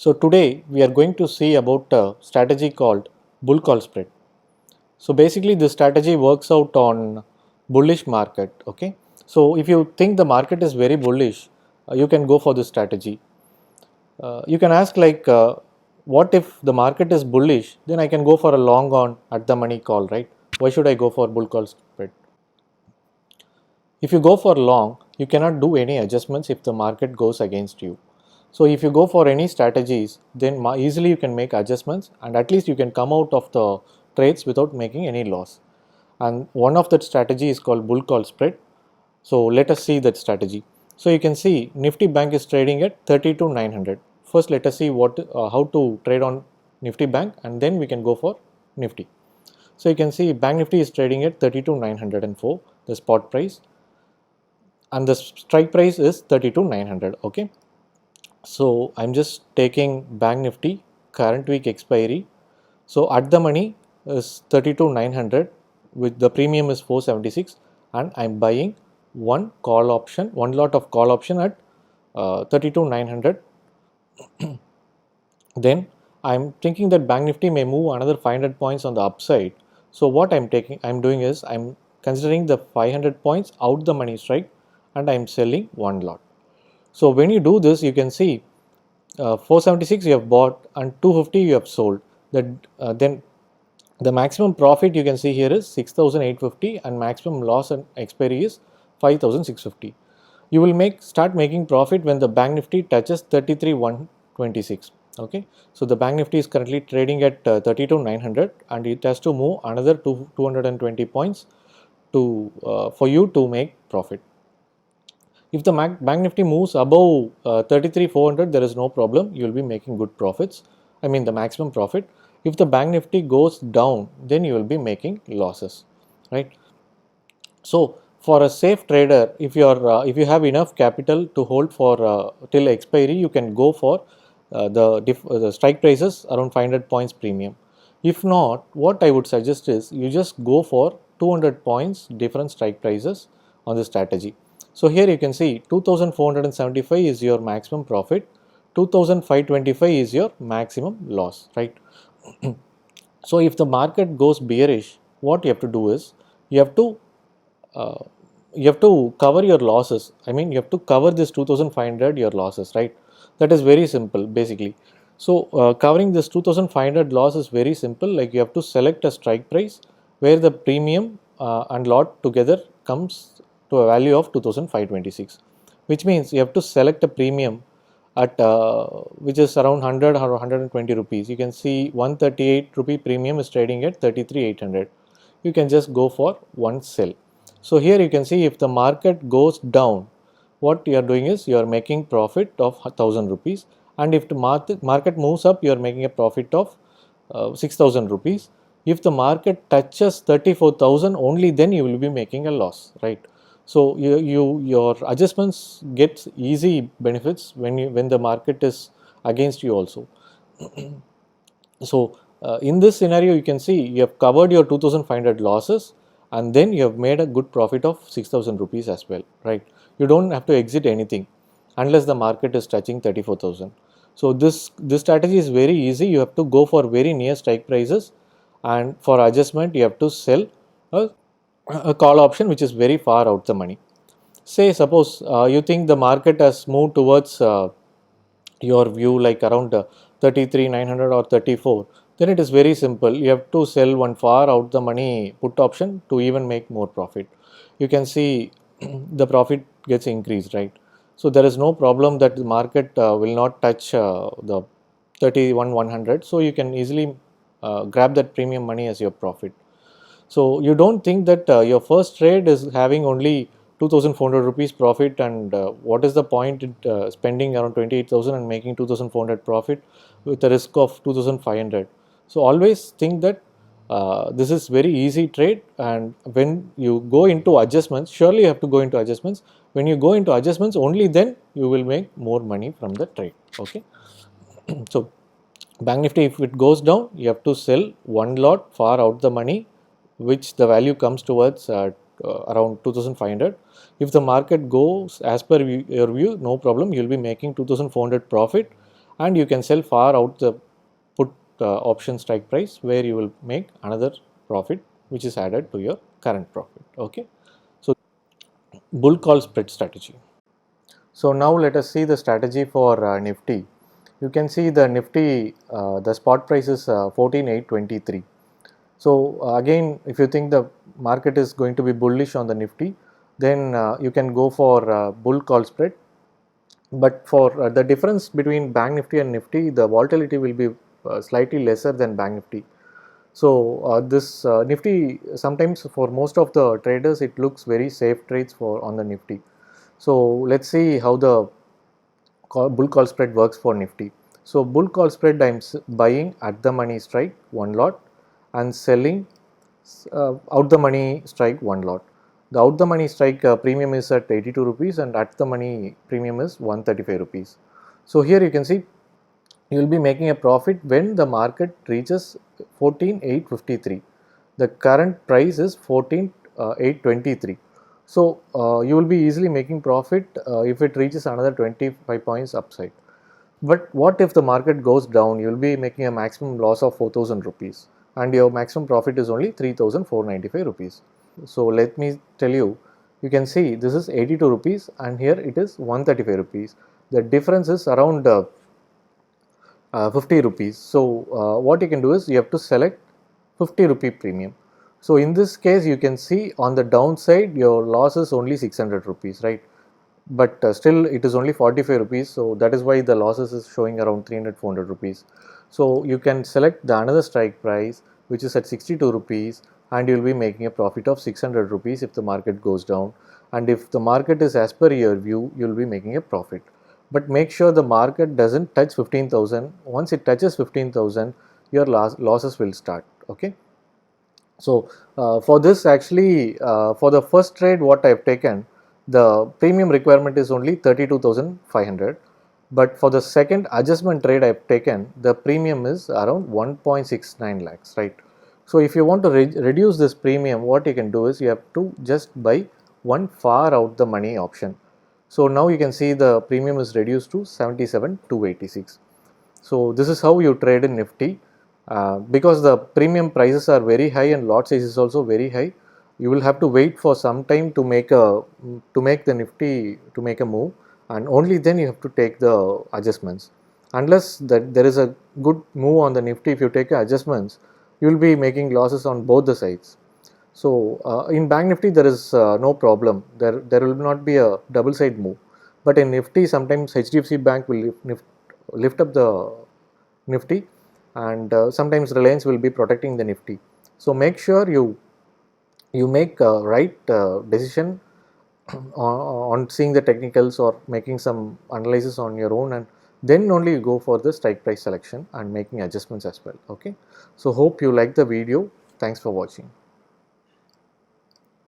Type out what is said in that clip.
So today we are going to see about a strategy called bull call spread. So basically this strategy works out on bullish market. Okay. So if you think the market is very bullish, you can go for this strategy. You can ask what if the market is bullish, then I can go for a long on at the money call, right? Why should I go for bull call spread? If you go for long, you cannot do any adjustments if the market goes against you. So if you go for any strategies, then easily you can make adjustments and at least you can come out of the trades without making any loss. And one of that strategy is called bull call spread. So let us see that strategy. So you can see Nifty Bank is trading at 32,900. First let us see how to trade on Nifty Bank and then we can go for Nifty. So you can see Bank Nifty is trading at 32,904, the spot price, and the strike price is 32,900. Okay. So I'm just taking Bank Nifty current week expiry. So at the money is 32,900 with the premium is 476 and I'm buying one lot of call option at 32,900. Then I'm thinking that Bank Nifty may move another 500 points on the upside. So what I'm doing is I'm considering the 500 points out the money strike and I'm selling one lot. So when you do this, you can see 476 you have bought and 250 you have sold. Then the maximum profit you can see here is 6,850 and maximum loss and expiry is 5,650. You will start making profit when the Bank Nifty touches 33,126. Okay, so the Bank Nifty is currently trading at 32,900 and it has to move another 220 points for you to make profit. If the Bank Nifty moves above 33,400, there is no problem. You will be making good profits. I mean the maximum profit. If the Bank Nifty goes down, then you will be making losses, right? So for a safe trader, if you have enough capital to hold for till expiry, you can go for the strike prices around 500 points premium. If not, what I would suggest is you just go for 200 points different strike prices on the strategy. So here you can see 2,475 is your maximum profit, 2,525 is your maximum loss, right? So if the market goes bearish, what you have to do is you have to uh, cover your losses. I mean, you have to cover this 2,500 your losses, right? That is very simple basically. So covering this 2,500 loss is very simple. Like you have to select a strike price where the premium and lot together comes to a value of 2,526, which means you have to select a premium at which is around 100 or 120 rupees. You can see 138 rupee premium is trading at 33,800. You can just go for one sell. So here you can see if the market goes down, what you are doing is you are making profit of 1,000 rupees, and if the market moves up, you are making a profit of 6,000 rupees. If the market touches 34,000, only then you will be making a loss, right? So your adjustments get easy benefits when the market is against you also. So in this scenario, you can see you have covered your 2,500 losses and then you have made a good profit of 6,000 rupees as well, right? You don't have to exit anything unless the market is touching 34,000. So this strategy is very easy. You have to go for very near strike prices, and for adjustment you have to sell a, a call option which is very far out the money. Say suppose you think the market has moved towards your view like around 33,900 or 34, then it is very simple. You have to sell one far out the money put option to even make more profit. You can see the profit gets increased, right? So there is no problem that the market will not touch the 31,100. So you can easily grab that premium money as your profit. So you don't think that your first trade is having only 2,400 rupees profit, and what is the point in spending around 28,000 and making 2,400 profit with a risk of 2,500. So always think that this is very easy trade, and when you go into adjustments, surely you have to go into adjustments. When you go into adjustments, only then you will make more money from the trade. Okay. So Bank Nifty, if it goes down, you have to sell one lot far out the money, which the value comes towards around 2,500. If the market goes as per your view, no problem, you will be making 2,400 profit, and you can sell far out the put option strike price, where you will make another profit which is added to your current profit. Okay. So bull call spread strategy. So now let us see the strategy for Nifty. You can see the Nifty, the spot price is 14,823. So again, if you think the market is going to be bullish on the Nifty, then you can go for bull call spread. But for the difference between Bank Nifty and Nifty, the volatility will be slightly lesser than Bank Nifty. So this Nifty, sometimes for most of the traders, it looks very safe trades for on the Nifty. So let's see how the bull call spread works for Nifty. So bull call spread, I'm buying at the money strike one lot and selling out the money strike one lot. The out the money strike premium is at 82 rupees and at the money premium is 135 rupees. So here you can see you will be making a profit when the market reaches 14,853. The current price is 14,823. So you will be easily making profit if it reaches another 25 points upside. But what if the market goes down? You will be making a maximum loss of 4,000 rupees and your maximum profit is only 3,495 rupees. So let me tell you, you can see this is 82 rupees and here it is 135 rupees. The difference is around 50 rupees. So what you can do is you have to select 50 rupee premium. So in this case you can see on the downside your loss is only 600 rupees, right? But still it is only 45 rupees, so that is why the losses is showing around 300-400 rupees. So you can select the another strike price which is at 62 rupees and you will be making a profit of 600 rupees if the market goes down, and if the market is as per your view, you will be making a profit. But make sure the market doesn't touch 15,000. Once it touches 15,000, your losses will start. Okay. So for this, actually for the first trade what I have taken, the premium requirement is only 32,500, but for the second adjustment trade I have taken, the premium is around 1.69 lakhs, right? So if you want to reduce this premium, what you can do is you have to just buy one far out the money option. So now you can see the premium is reduced to 77,286. So this is how you trade in Nifty. Because the premium prices are very high and lot size is also very high, you will have to wait for some time to make the Nifty to make a move, and only then you have to take the adjustments. Unless that there is a good move on the Nifty, if you take adjustments, you will be making losses on both the sides. So in Bank Nifty there is no problem. There will not be a double side move. But in Nifty, sometimes HDFC Bank will lift up the Nifty, and sometimes Reliance will be protecting the Nifty. So make sure you make a right decision on seeing the technicals or making some analysis on your own, and then only you go for the strike price selection and making adjustments as well. Okay. So hope you like the video. Thanks for watching.